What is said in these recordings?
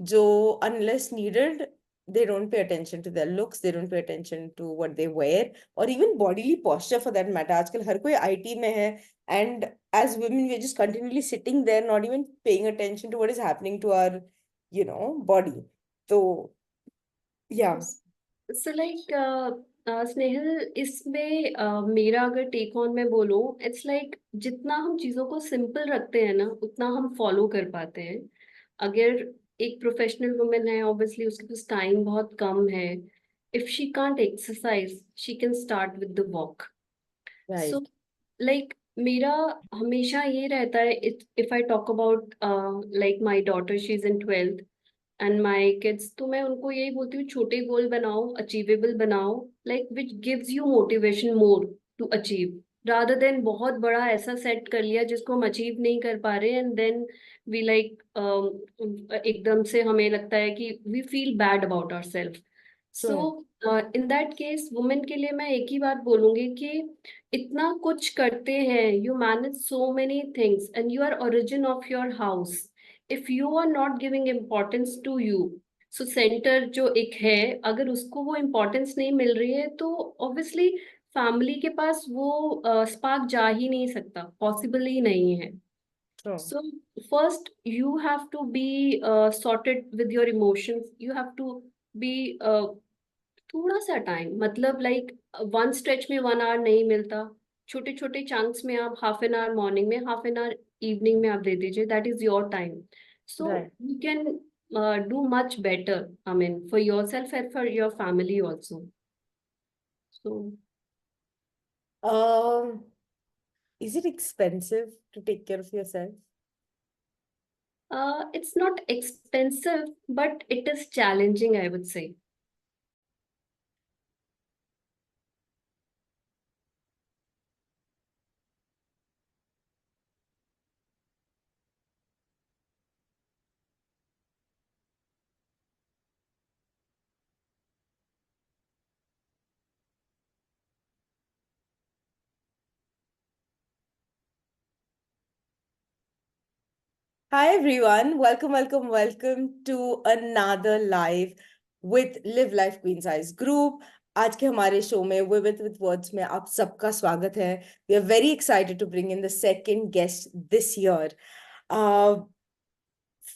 जो unless needed, they don't pay attention to their looks, they don't pay attention to what they wear, or even bodily posture for that matter. आजकल हर कोई IT में है, and as women we're just continually sitting there, not even paying attention to what is happening to our, body. So yeah. So like Snehal इसमें मेरा अगर take on में बोलूं, it's like जितना हम चीजों को सिंपल रखते हैं ना उतना हम फॉलो कर पाते हैं। अगर एक प्रोफेशनल वुमेन है, ऑब्वियसली उसके पास टाइम बहुत कम है। If she can't exercise she can start with the walk. So Right. Like मेरा हमेशा ये रहता है, if I talk about like my daughter, she is in 12th and my kids, तो मैं उनको यही बोलती हूँ छोटे गोल बनाओ, अचीवेबल बनाओ, like which gives you motivation more to achieve, rather than बहुत बड़ा ऐसा सेट कर लिया जिसको हम अचीव नहीं कर पा रहे एंड देन वी लाइक एकदम से हमें लगता है कि we feel bad about our self. So True. In that case women के लिए मैं एक ही बात बोलूंगी कि इतना कुछ करते हैं, you manage so many things and you are origin of your house. If you are not giving importance to you, so centre जो एक है, अगर उसको वो इम्पोर्टेंस नहीं मिल रही है तो ऑब्वियसली फैमिली के पास वो स्पार्क जा ही नहीं सकता, पॉसिबल ही नहीं है। True. So first you have to be sorted with your emotions, you have to be थोड़ा सा टाइम, मतलब लाइक वन स्ट्रेच में 1 आवर नहीं मिलता, छोटे छोटे चंक्स में आप हाफ एन आवर मॉर्निंग में, हाफ एन आवर इवनिंग में आप दे दीजिए, that is your time. So Right. You can do much better, I mean for your self and for your family also. So Um, is it expensive to take care of yourself? It's not expensive but it is challenging, I would से। Hi everyone, welcome to another live with Live Life Queen Size Group. आज के हमारे show में Women with Words में आप सबका स्वागत है. We are very excited to bring in the second guest this year. Uh,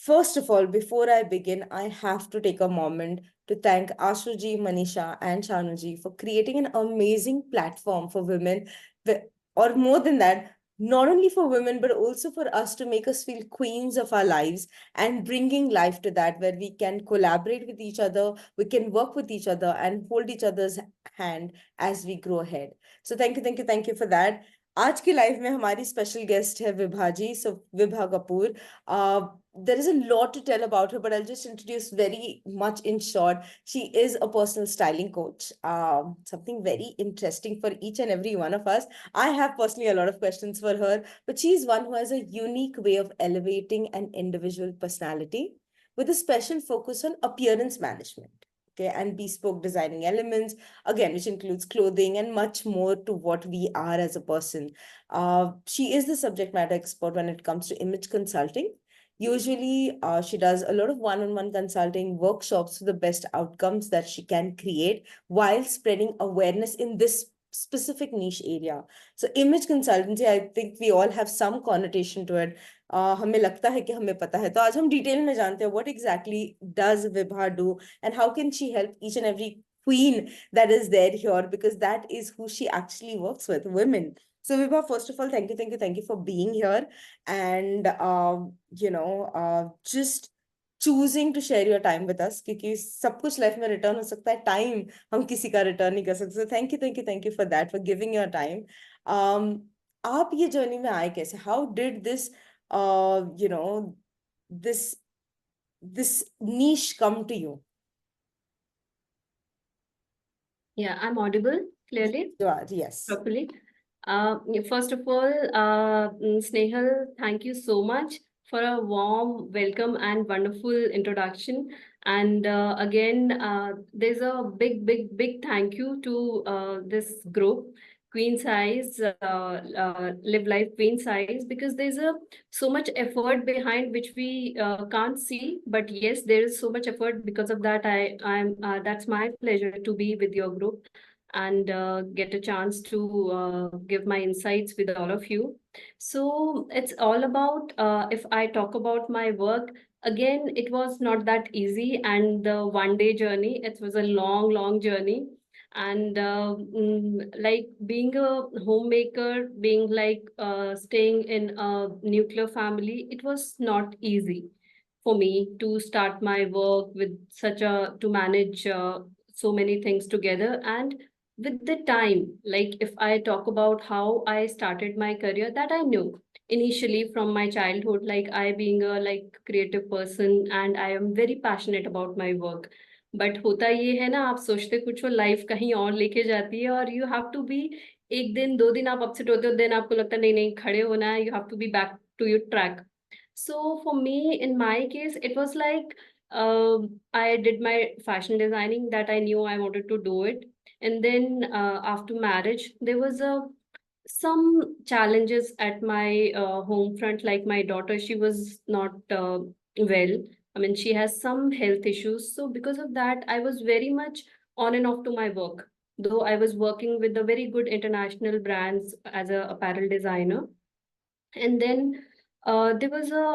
First of all, before I begin, I have to take a moment to thank Ashuji, Manisha, and Shanuji for creating an amazing platform for women, or more than that, not only for women, but also for us to make us feel queens of our lives and bringing life to that, where we can collaborate with each other, we can work with each other, and hold each other's hand as we grow ahead. So, thank you for that. आज की live में हमारी special guest है विभा जी, सो Vibha Kapoor. There is a lot to tell about her, but I'll just introduce very much in short. She is a personal styling coach, something very interesting for each and every one of us. I have personally a lot of questions for her, but she's one who has a unique way of elevating an individual personality with a special focus on appearance management. Okay, and bespoke designing elements, again, which includes clothing and much more to what we are as a person. She is the subject matter expert when it comes to image consulting. Usually, she does a lot of one-on-one consulting workshops for the best outcomes that she can create while spreading awareness in this specific niche area. So image consultancy, I think we all have some connotation to it. हमें लगता है कि हमें पता है, तो आज हम डिटेल में जानते हैं what exactly does Vibha do and how can she help each and every queen that is there here, because that is who she actually works with, women. So Vibha, first of all, thank you for being here and just choosing to share your time with us, क्योंकि सब कुछ life में return हो सकता है, time हम किसी का रिटर्न नहीं कर सकते. So thank you for that, for giving your time. आप ये जर्नी में आए कैसे? How did this you know this this niche come to you? Yeah, I'm audible clearly, You are, yes. properly. First of all, Snehal, thank you so much for a warm welcome and wonderful introduction. And again, there's a big thank you to this group, queen size, live life queen size, because there's a so much effort behind which we can't see. But yes, there is so much effort. Because of that, I'm that's my pleasure to be with your group and get a chance to give my insights with all of you. So it's all about, if I talk about my work, again, it was not that easy. And the 1 day journey, it was a long, long journey. And like being a homemaker, being like staying in a nuclear family, it was not easy for me to start my work with such a, to manage so many things together. And with the time, like if I talk about how I started my career, that I knew initially from my childhood, like I being a like creative person, and I am very passionate about my work. But होता ये है ना, आप सोचते कुछ हो, life कहीं और लेके जाती है, और यू हैव टू बी, एक दिन 2 दिन आप अपसेट होते हो, देन आपको लगता है नहीं नहीं खड़े होना है, you have to be back to your track. So for me, in my case, it was like I did my fashion designing, that I knew I wanted to do it. And then after marriage, there was a some challenges at my home front. Like my daughter, she was not well. I mean, she has some health issues. So because of that, I was very much on and off to my work. Though I was working with the very good international brands as a apparel designer. And then there was a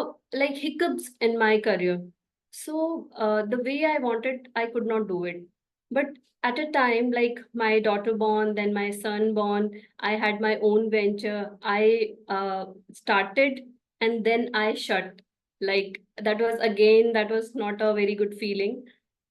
like hiccups in my career. So the way I wanted, I could not do it. But at a time, like my daughter born, then my son born, I had my own venture. I started and then I shut. Like that was again, that was not a very good feeling.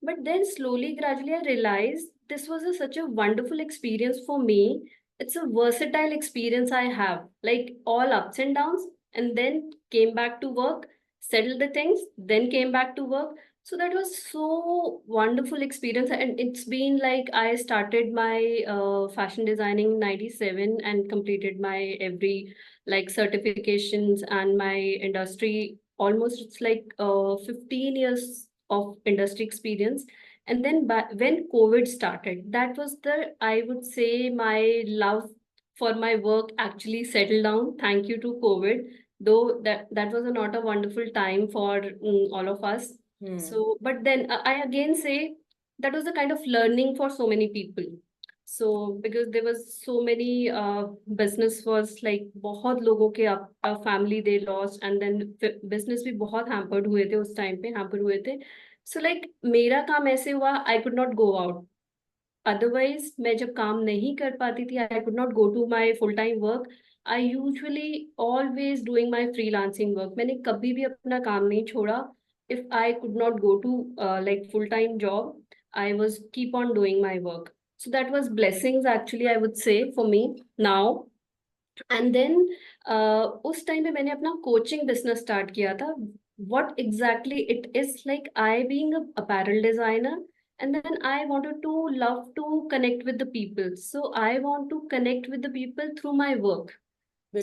But then slowly, gradually, I realized this was such a wonderful experience for me. It's a versatile experience I have, like all ups and downs, and then came back to work, settled the things, then came back to work. So that was so wonderful experience. And it's been like I started my fashion designing in 97 and completed my every like certifications and my industry. Almost it's like 15 years of industry experience. And then when COVID started, that was the, I would say, my love for my work actually settled down. Thank you to COVID, though that was not a wonderful time for all of us. So, but then I again say that was a kind of learning for so many people. So because there was so many business was like बहुत लोगों के family they lost, and then business भी बहुत hampered हुए थे उस time पे, hampered हुए थे. So like मेरा काम ऐसे हुआ, I could not go out. Otherwise, मैं जब काम नहीं कर पाती थी, I could not go to my full time work. I usually always doing my freelancing work. मैंने कभी भी अपना काम नहीं छोड़ा. If I could not go to like full time job, I was keep on doing my work. So that was blessings actually, I would say, for me now. And then उस time पे मैंने अपना coaching business start किया था. What exactly it is, like I being a apparel designer, and then I wanted to love to connect with the people. So I want to connect with the people through my work.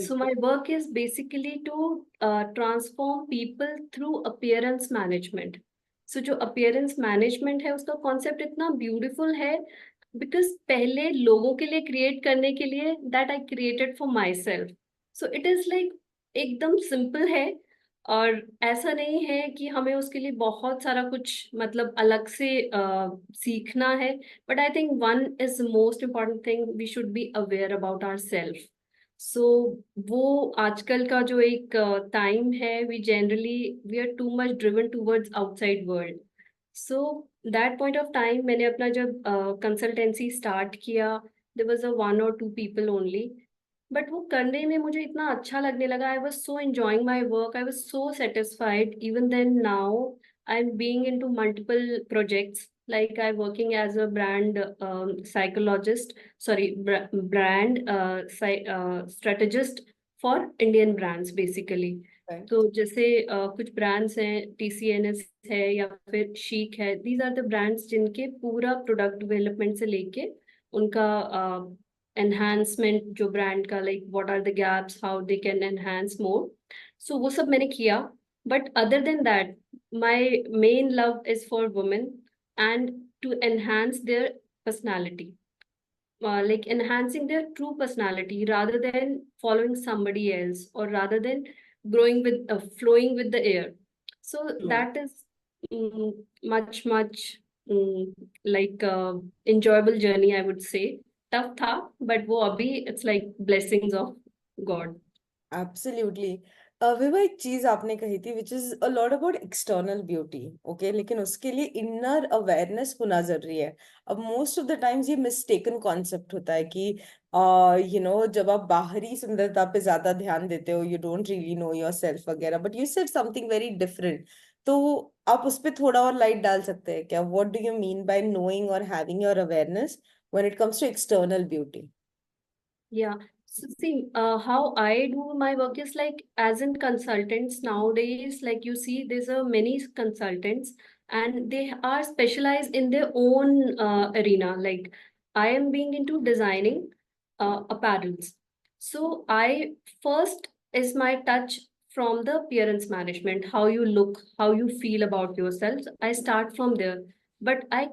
So my work is basically to transform people through appearance management. So जो appearance management है उसका concept इतना beautiful है, because पहले लोगों के लिए create करने के लिए that I created for myself. So it is like एकदम simple है, और ऐसा नहीं है कि हमें उसके लिए बहुत सारा कुछ मतलब अलग से सीखना है. But I think one is the most important thing, we should be aware about ourselves. सो वो आजकल का जो एक टाइम है, we are too much driven towards outside world. So that point of time मैंने अपना जब कंसल्टेंसी स्टार्ट किया, there was a 1 or 2 people only. But वो करने में मुझे इतना अच्छा लगने लगा. I was so enjoying my work, I was so satisfied. Even then now I am being into multiple projects. Like I'm working as a brand psychologist, sorry, brand strategist for Indian brands basically. Right. तो जैसे कुछ brands हैं, TCNS है या फिर Chic है, these are the brands जिनके पूरा प्रोडक्ट डेवलपमेंट से लेके उनका एनहांसमेंट जो ब्रांड का, like what are the gaps, how they can enhance more. So वो सब मैंने किया. But other than that, my main love is for women and to enhance their personality. like enhancing their true personality rather than following somebody else, or rather than growing with flowing with the air. So True. that is mm, much mm, like enjoyable journey, I would say. Tough था, but वो अभी it's like blessings of God. Absolutely. विवा, एक चीज आपने कही थी which is a lot about external beauty, okay, लेकिन उसके लिए इनर अवेयरनेस होना जरूरी है। अब मोस्ट ऑफ द टाइम्स ये मिस्टेकन कॉन्सेप्ट होता है कि जब आप बाहरी सुंदरता पे ज्यादा ध्यान देते हो, you don't really know yourself वगैरह, but you said something very different. तो आप उस पर थोड़ा और लाइट डाल सकते हैं क्या? What do you mean by knowing और having your awareness when it comes to external beauty? Yeah. So see, how I do my work is like as in consultants nowadays, like you see, there's a many consultants and they are specialized in their own arena. Like I am being into designing apparels. So I first is my touch from the appearance management, how you look, how you feel about yourself. I start from there, but I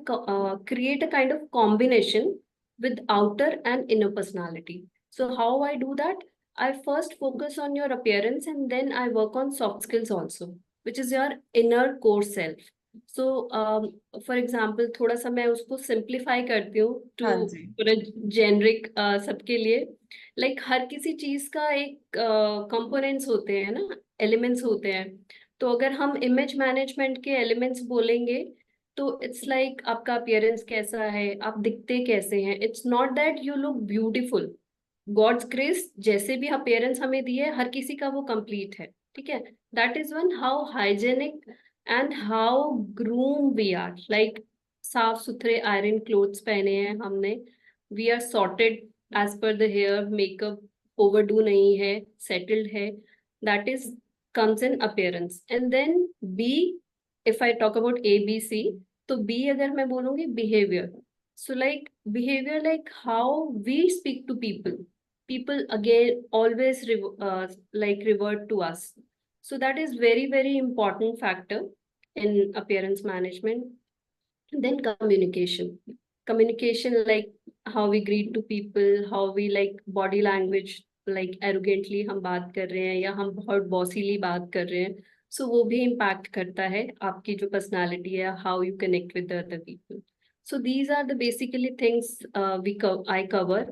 create a kind of combination with outer and inner personality. So how I do that? I first focus on your appearance and then I work on soft skills also, which is your inner core self. So for example, थोड़ा सा मैं उसको simplify करती हूँ to हाँ जी। पूरा generic सबके लिए। Like हर किसी चीज का एक components होते हैं ना, elements होते हैं। तो अगर हम image management के elements बोलेंगे, तो इट्स लाइक आपका अपीयरेंस कैसा है, आप दिखते कैसे हैं। It's not that you look beautiful, god's grace जैसे भी अपीयरेंस हमें दिए हर किसी का वो कंप्लीट है, ठीक है। That is one how hygienic and how groom we are, like साफ सुथरे आयरन क्लोथ्स पहने हैं हमने, we are sorted as per the hair, makeup overdo नहीं है, सेटल्ड है। That is comes in appearance. And then B, if I talk about ABC, तो B अगर मैं बोलूंगी behavior. So like behavior, like how we speak to people. People again always like revert to us. So that is very important factor in appearance management. Then communication. Communication, like how we greet to people, how we like body language, like arrogantly हम बात कर रहे हैं या हम बहुत bossily बात कर रहे हैं, so वो भी impact करता है आपकी जो personality है, how you connect with the other people. So these are the basically things I cover,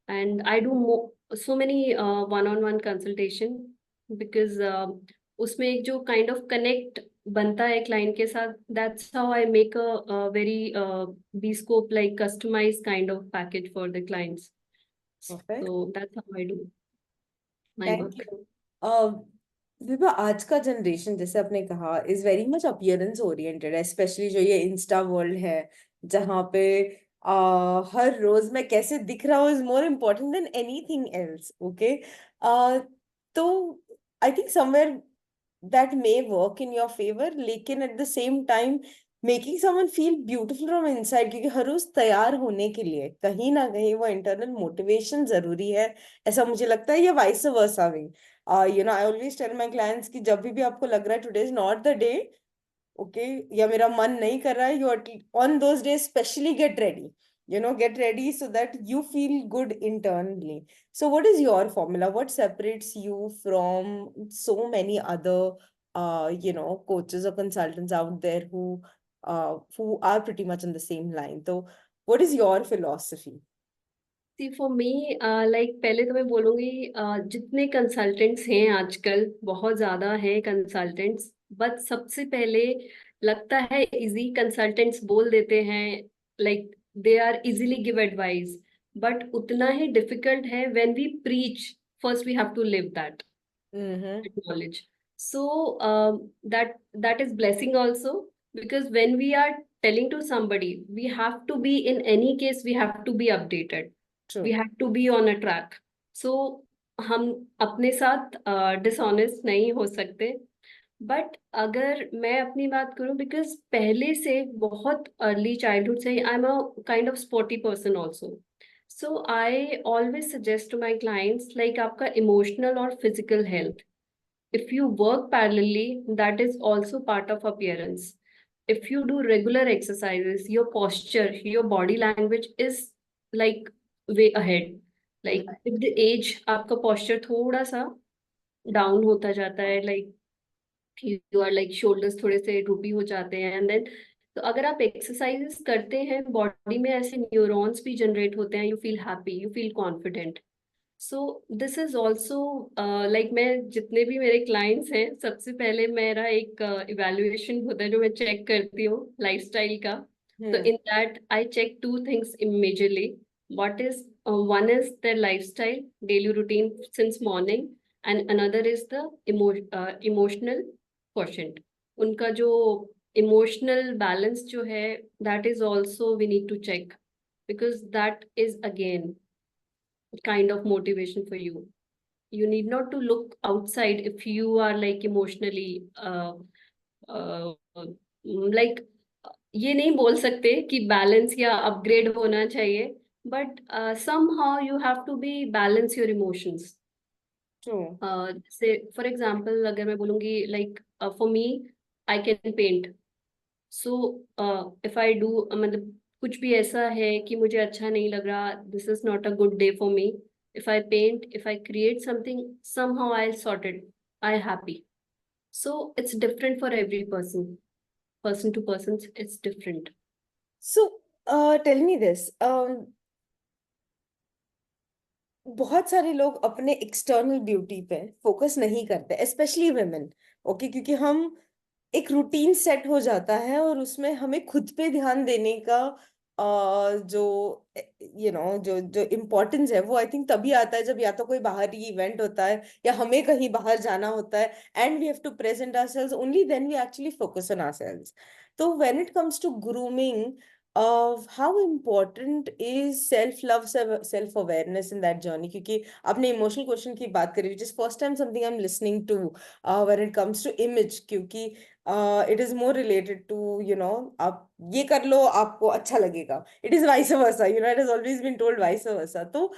and I do so many one-on-one consultation, because उसमें एक जो kind of connect बनता है क्लाइंट के साथ, that's how I make a very bespoke, like customized kind of package for the clients. Perfect. So that's how I do my thank work. You. Vibha, आज का generation जैसे आपने कहा is very much appearance oriented है, specially जो ये Insta world है, जहाँ पे हर रोज मैं कैसे दिख रहा हूँ is more important than anything else, okay. तो I think somewhere that may work in your favour, लेकिन at the same time making someone feel beautiful from inside, क्योंकि हर रोज तैयार होने के लिए कहीं ना कहीं वो इंटरनल मोटिवेशन जरूरी है, ऐसा मुझे लगता है, या vice versa. I always tell my clients कि जब भी आपको लग रहा है today is not the day, okay, या मेरा मन नहीं कर रहा है, you on those days specially get ready, get ready so that you feel good internally. So what is your formula? What separates you from so many other coaches or consultants out there who are pretty much on the same line? So what is your philosophy? See, for me, like पहले तो मैं बोलूंगी, जितने consultants हैं आजकल बहुत ज्यादा हैं कंसल्टेंट्स, बट सबसे पहले लगता है इजी कंसल्टेंट्स बोल देते हैं, like they are easily give advice, but उतना ही डिफिकल्ट है when we preach, first we have to live that Mm-hmm. knowledge. So that is blessing also, because when we are telling to somebody, we have to be, in any case we have to be updated, we True. have to be on a track. So हम अपने साथ dishonest नहीं हो सकते। But अगर मैं अपनी बात करूं, बिकॉज पहले से बहुत अर्ली चाइल्डहुड से I am a kind of sporty person also, so I always suggest to my clients, like आपका इमोशनल और physical health, if you work parallelly, that is also part of appearance. If you do regular exercises, your posture, your body language is like way ahead. Like with the age आपका posture थोड़ा सा down होता जाता है, like you are like shoulders थोड़े से droopy हो जाते हैं, एंड देन तो अगर आप एक्सरसाइजेस करते हैं बॉडी में ऐसे न्यूरॉन्स भी जनरेट होते हैं, you feel happy, you feel confident. So this is also like मैं जितने भी मेरे क्लाइंट्स हैं, सबसे पहले मेरा एक इवेल्युएशन होता है जो मैं चेक करती हूँ लाइफस्टाइल का। तो hmm. In that I check two things majorly. What is one is their lifestyle, daily routine since morning, and another is the emotional quotient, उनका जो इमोशनल बैलेंस जो है, that is also we need to check, because that is again kind of motivation for you. You need not to look outside if you are like emotionally like ये नहीं बोल सकते कि balance या upgrade होना चाहिए, but somehow you have to be balance your emotions. True. जैसे for example अगर मैं बोलूंगी like for me I can paint. So if I do मतलब कुछ भी ऐसा है कि मुझे अच्छा नहीं लग रहा, this is not a good day for me, if I paint, if I create something, somehow I'll sort it, I happy. So it's different for every person, person to person it's different. So tell me this, बहुत सारे लोग अपने external beauty पे focus नहीं करते, specially women. Okay, क्योंकि हम एक रूटीन सेट हो जाता है और उसमें हमें खुद पे ध्यान देने का जो जो जो इम्पोर्टेंस है वो आई थिंक तभी आता है जब या तो कोई बाहरी इवेंट होता है या हमें कहीं बाहर जाना होता है, and we have to present ourselves, only then we actually focus on ourselves. तो when it comes to grooming, how important is self love, self awareness in that journey? क्योंकि आपने इमोशनल क्वेश्चन की बात करी, which is first time something I'm listening to when it comes to image, क्योंकि it is more related to, आप ये कर लो आपको अच्छा लगेगा, it is vice versa, it has always been told vice versa. तो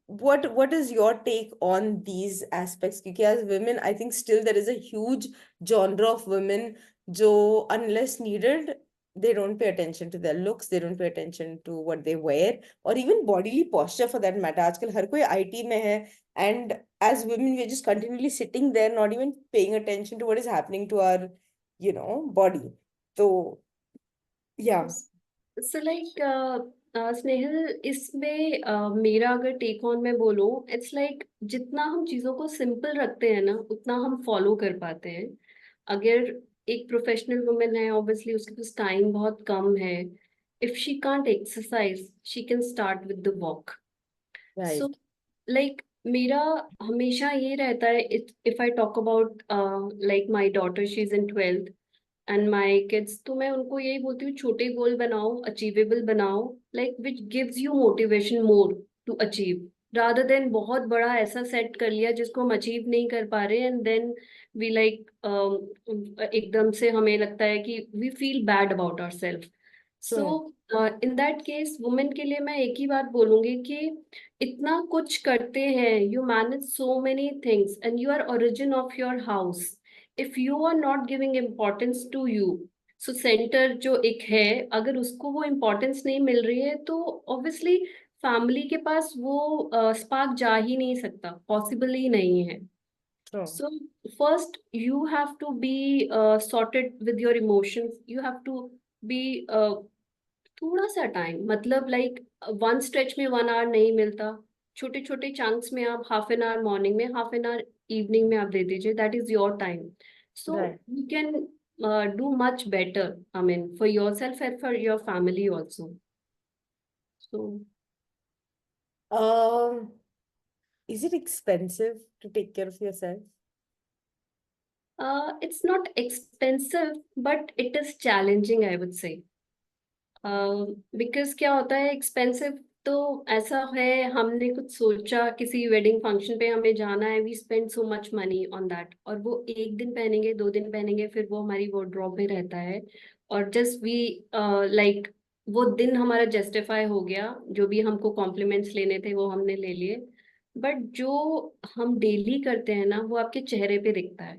what is your take on these aspects? क्योंकि as women I think still there is a huge genre of women जो unless needed they don't pay attention to their looks, they don't pay attention to what they wear, or even bodily posture for that matter. आजकल हर कोई IT में है, and as women we're just continually sitting there not even paying attention to what is happening to our body. So yeah. So like Snehal, इसमें मेरा अगर take on मैं बोलूं, it's like जितना हम चीजों को सिंपल रखते हैं ना उतना हम फॉलो कर पाते हैं। अगर एक प्रोफेशनल वुमेन है, ऑब्वियसली उसके पास टाइम बहुत कम है, if she can't exercise she can start with the walk. So Right. Like मेरा हमेशा ये रहता है, if I talk about like my daughter, she is in 12th and my kids, तो मैं उनको यही बोलती हूँ छोटे गोल बनाओ, अचीवेबल बनाओ, like which gives you motivation more to achieve, rather than बहुत बड़ा ऐसा सेट कर लिया जिसको हम अचीव नहीं कर पा रहे, एंड देन वी लाइक एकदम से हमें लगता है कि we feel bad about our self. So True. In that case women के लिए मैं एक ही बात बोलूंगी कि इतना कुछ करते हैं, you manage so many things and you are origin of your house, if you are not giving importance to you, so center जो एक है, अगर उसको वो इम्पोर्टेंस नहीं मिल रही है तो ऑब्वियसली फैमिली के पास वो स्पार्क जा ही नहीं सकता, पॉसिबल ही नहीं है। True. So first you have to be sorted with your emotions, you have to be थोड़ा सा टाइम, मतलब लाइक वन स्ट्रेच में 1 आवर नहीं मिलता, छोटे छोटे चंक्स में आप हाफ एन आवर मॉर्निंग में, हाफ एन आवर इवनिंग में आप दे दीजिए, that is your time. So Right. You can do much better, I mean for your self and for your family also. So Um, is it expensive to take care of yourself? It's not expensive but it is challenging, I would से। Because क्या होता है expensive, तो ऐसा है हमने कुछ सोचा किसी वेडिंग फंक्शन पे हमें जाना है, we spend so much money on that, और वो एक दिन पहनेंगे, 2 दिन पहनेंगे, फिर वो हमारी वार्डरोब में रहता है, और जस्ट वी लाइक वो दिन हमारा जस्टिफाई हो गया, जो भी हमको कॉम्प्लीमेंट्स लेने थे वो हमने ले लिए, बट जो हम डेली करते हैं ना वो आपके चेहरे पे दिखता है,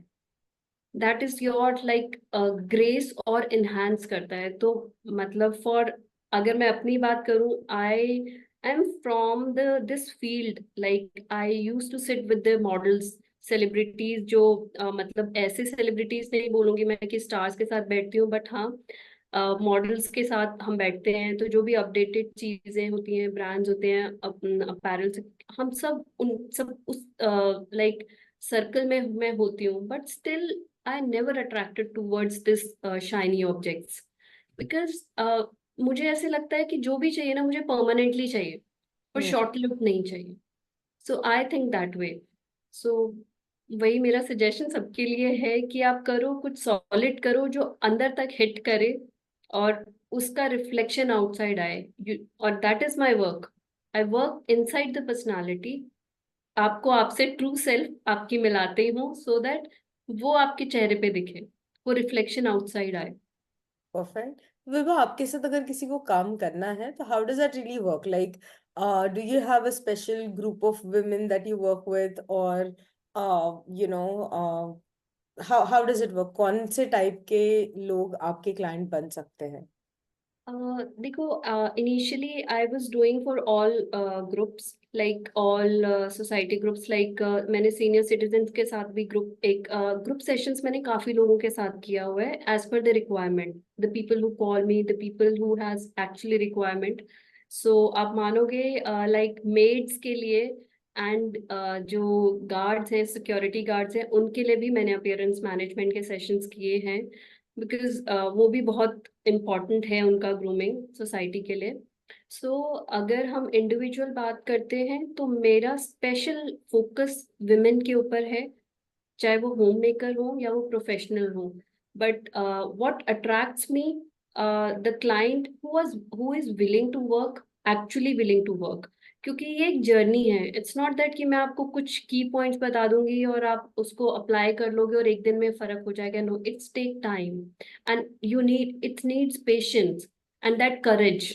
that is your like grace और इनहांस करता है। तो मतलब फॉर अगर मैं अपनी बात करूं, I am from the this field, like I use to sit with the models, celebrities, जो मतलब ऐसे सेलिब्रिटीज नहीं बोलूंगी मैं कि स्टार्स के साथ बैठती हूँ, बट हाँ, मॉडल्स के साथ हम बैठते हैं। तो जो भी अपडेटेड चीजें होती हैं, ब्रांड्स होते हैं अपैरल से, हम सब उन सब उस लाइक सर्कल में मैं होती हूँ, but still I never attracted towards this shiny objects, because मुझे ऐसे लगता है कि जो भी चाहिए ना, मुझे परमानेंटली चाहिए और हम्म। शॉर्ट लिव नहीं चाहिए। सो आई थिंक दैट वे। सो वही मेरा सजेशन सबके लिए है कि आप करो, कुछ सॉलिड करो जो अंदर तक हिट करे और उसका रिफ्लेक्शन आउटसाइड आए। और that is my work. I work inside the personality. आपको आपसे ट्रू सेल्फ आपकी मिलाते हूँ, सो दैट वो आपके चेहरे पे दिखे, वो रिफ्लेक्शन आउटसाइड आए। परफेक्ट। विभा, आपके साथ अगर किसी को काम करना है तो how does that really work? Like, do you have a special group of women that you work with, or you know, how does it work? कौन से टाइप के लोग आपके क्लाइंट बन सकते हैं? देखो, initially I was doing for all groups, like all society groups, like मैंने सीनियर सिटीजन के साथ भी एक ग्रुप सेशंस मैंने काफी लोगों के साथ किया हुआ है, as per the requirement, the people who call me, the people who has actually requirement. So आप मानोगे, लाइक मेड्स के लिए एंड जो गार्ड्स हैं, सिक्योरिटी गार्ड्स हैं, उनके लिए भी मैंने अपियरेंस मैनेजमेंट के सेशंस किए हैं, बिकॉज वो भी बहुत इम्पॉर्टेंट है उनका ग्रूमिंग सोसाइटी के लिए। सो अगर हम इंडिविजुअल बात करते हैं तो मेरा स्पेशल फोकस विमेन के ऊपर है, चाहे वो होम मेकर हो या वो प्रोफेशनल हो। But what attracts me, the client who is willing to work, actually willing to work. क्योंकि ये एक जर्नी है, इट्स नॉट दैट कि मैं आपको कुछ की पॉइंट्स बता दूंगी और आप उसको अप्लाई कर लोगे और एक दिन में फर्क हो जाएगा। No, it's take time and you need, it needs patience and that courage.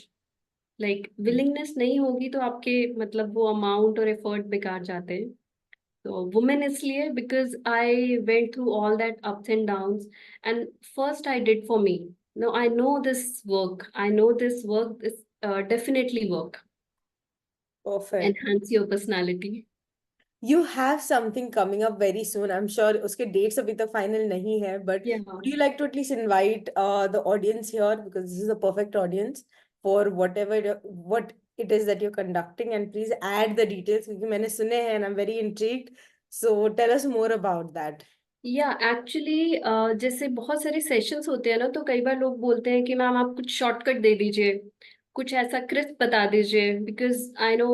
Like willingness नहीं होगी तो आपके मतलब वो अमाउंट और एफर्ट बेकार जाते हैं। तो women इसलिए because I went through all that ups and downs, and first I did for me. Now I know this work. I know this work is definitely work. Perfect. Enhance your personality. You have something coming up very soon. I'm sure उसके dates अभी तक final नहीं है, but Yeah. would you like to at least invite the audience here, because this is a perfect audience for what it is that you're conducting, and please add the details क्योंकि मैंने सुने हैं and I'm very intrigued. So tell us more about that. या actually जैसे बहुत सारे sessions होते हैं ना, तो कई बार लोग बोलते हैं कि मैम आप कुछ शॉर्टकट दे दीजिए, कुछ ऐसा क्रिस्प बता दीजिए, because I know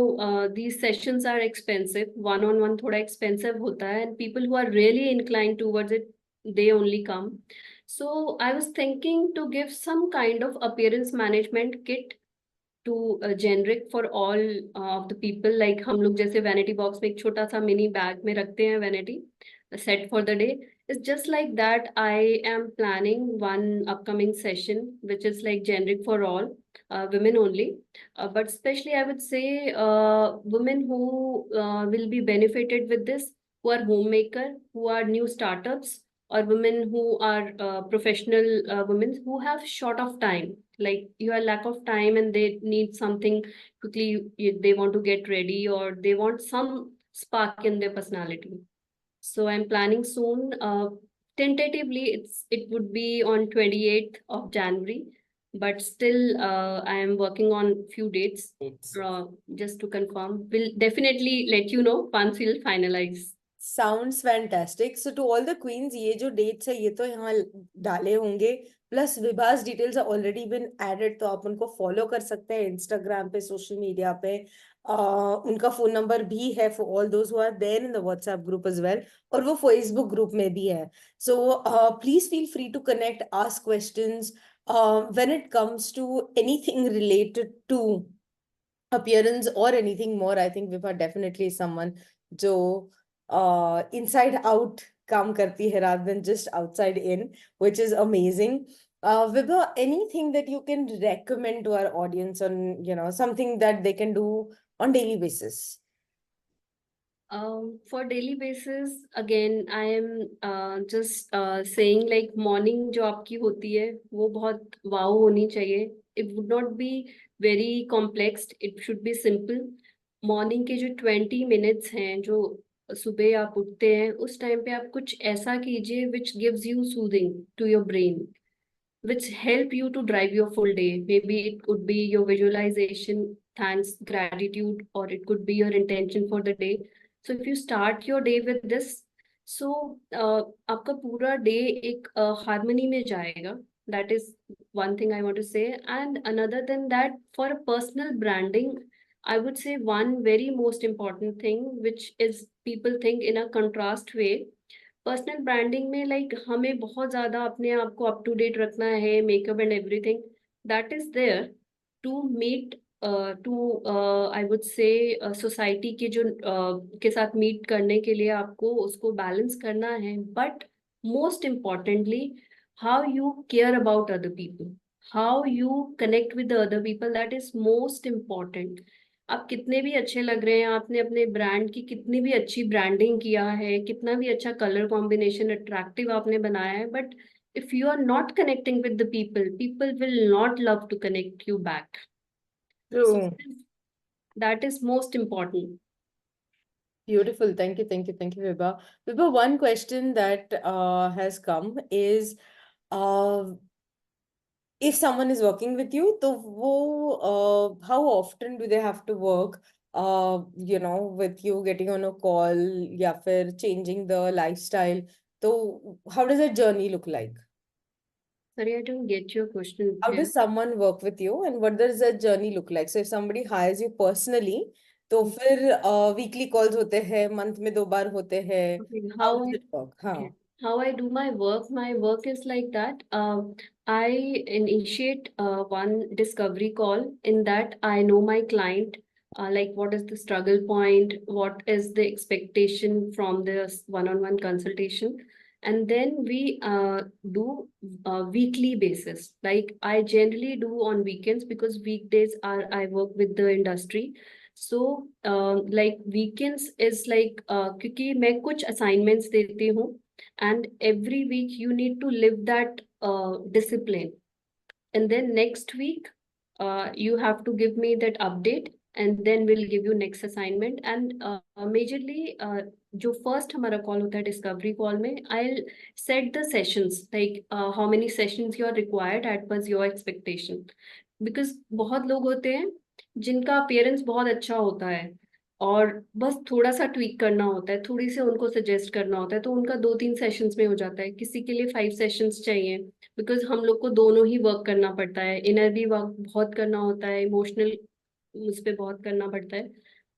these sessions are expensive, one on one थोड़ा एक्सपेंसिव होता है, and people who are really inclined towards it, they only come. So I was thinking to give some kind of appearance management kit to generic for all of the people, like हम लोग जैसे vanity box में एक छोटा सा mini bag में रखते हैं vanity set for the day. It's just like that. I am planning one upcoming session which is like generic for all, women only, but especially I would say women who will be benefited with this, who are homemaker, who are new startups, or women who are professional women who have short of time, like you are lack of time and they need something quickly, they want to get ready or they want some spark in their personality. So I'm planning soon. Tentatively, it would be on 28th of January, but still I am working on few dates just to confirm. We'll definitely let you know once we'll finalize. Sounds fantastic. So to all the queens, ये जो dates है ये तो यहाँ डाले होंगे, plus Vibhas details already been added, तो आप उनको फॉलो कर सकते हैं इंस्टाग्राम पे, सोशल मीडिया पे। उनका फोन नंबर भी है for all those who are there in the WhatsApp group as well, और वो फेसबुक ग्रुप में भी है। So please feel free to connect, ask questions when it comes to anything related to appearance or anything more. I think Vibha definitely is someone जो inside out काम करती है rather than just outside in, which is amazing. Vibha, anything that you can recommend to our audience on, something that they can do on daily basis? For daily basis, again, I am just saying like morning जो आपकी होती है वो बहुत वाव होनी चाहिए. It would not be very complex. It should be simple. Morning के जो 20 मिनट्स हैं जो सुबह आप उठते हैं उस टाइम पे आप कुछ ऐसा कीजिए which gives you soothing to your brain, which help you to drive your full day. Maybe it could be your visualization, thanks, gratitude, or it could be your intention for the day. So if you start your day with this, so आपका पूरा day एक harmony में जाएगा. That is one thing I want to say. And another than that, for a personal branding, I would say one very most important thing, which is people think in a contrast way. Personal branding में like हमें बहुत ज्यादा अपने आप को up to date रखना है, makeup and everything that is there to meet to I would say society के जो के साथ मीट करने के लिए आपको उसको बैलेंस करना है. But most importantly, how you care about other people, how you connect with other people, that is most important. आप कितने भी अच्छे लग रहे हैं, आपने अपने ब्रांड की कितनी भी अच्छी ब्रांडिंग किया है, कितना भी अच्छा कलर कॉम्बिनेशन अट्रैक्टिव आपने बनाया है, but if you are not connecting with the people, people will not love to connect you back. So True. that is most important. Beautiful. Thank you. Thank you. Thank you, Vibha. Vibha, one question that has come is, uh, if someone is working with you, तो वो how often do they have to work, with you, getting on a call या फिर changing the lifestyle? So how does that journey look like? Sorry, I don't get your question How here. does someone work with you and what does that journey look like? So if somebody hires you personally, तो फिर weekly calls होते हैं, month में 2 बार होते हैं. Okay, How does it work? okay, हाँ. how I do my work. My work is like that. I initiate one discovery call. In that, I know my client, like what is the struggle point, what is the expectation from this one-on-one consultation, and then we do weekly basis. Like I generally do on weekends because weekdays are I work with the industry. So like weekends is like क्योंकि मैं कुछ assignments देती हूँ and every week you need to live that discipline and then next week you have to give me that update and then we'll give you next assignment and majorly जो first हमारा call होता है discovery call में I'll set the sessions like how many sessions you are required as per your expectation because बहुत लोग होते हैं जिनका appearance बहुत अच्छा होता है और बस थोड़ा सा ट्वीक करना होता है, थोड़ी सी उनको सजेस्ट करना होता है तो उनका 2-3 सेशंस में हो जाता है. किसी के लिए 5 सेशंस चाहिए बिकॉज हम लोग को दोनों ही वर्क करना पड़ता है, इनर भी वर्क बहुत करना होता है, इमोशनल उस पे बहुत करना पड़ता है.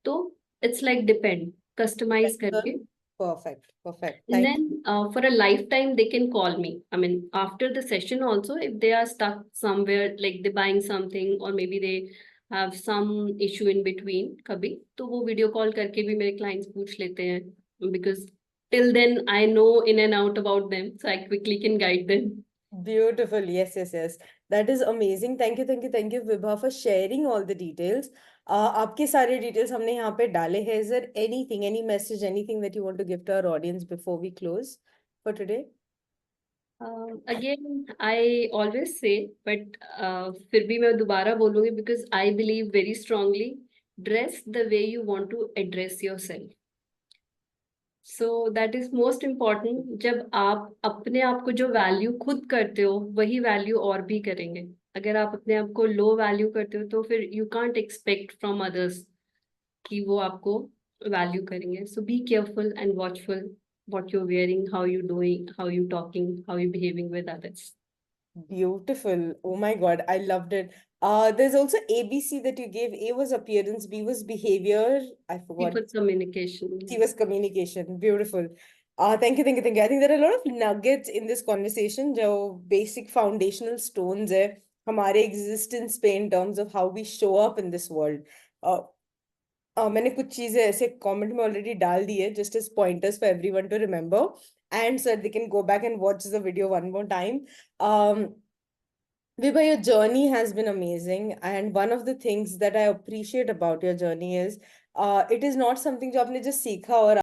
तो इट्स लाइक डिपेंड कस्टमाइज करके. Perfect. Perfect. And Thank then for a lifetime they can call me, I mean after the session also, if they are stuck somewhere like they buying something or maybe they have some issue in between कभी तो वो video call करके भी मेरे clients पूछ लेते हैं because till then I know in and out about them so I quickly can guide them. Beautiful. Yes, yes, yes. That is amazing. Thank you, thank you, thank you, Vibha, for sharing all the details. आपके सारे details हमने यहाँ पे डाले हैं. Is there anything, any message, anything that you want to give to our audience before we close for today? Again, I always say, but फिर भी मैं दोबारा बोलूंगी because I believe very strongly, dress the way you want to address yourself. So that is most important. जब आप अपने आप को जो वैल्यू खुद करते हो वही वैल्यू और भी करेंगे. अगर आप अपने आप को लो वैल्यू करते हो तो फिर you can't expect from others कि वो आपको वैल्यू करेंगे. So be careful and watchful what you're wearing, how you doing, how you talking, how you behaving with others. Beautiful. Oh my God, I loved it. There's also ABC that you gave. A was appearance, B was behavior. I forgot. People communication. C was communication. Beautiful. Thank you, thank you, thank you. I think there are a lot of nuggets in this conversation, जो basic foundational stones है हमारे existence पे in terms of how we show up in this world. मैंने कुछ चीजें ऐसे comment में already डाल दी है just as pointers for everyone to remember and so they can go back and watch the video one more time. Vibha, your journey has been amazing, and one of the things that I appreciate about your journey is it is not something जो आपने just सीखा और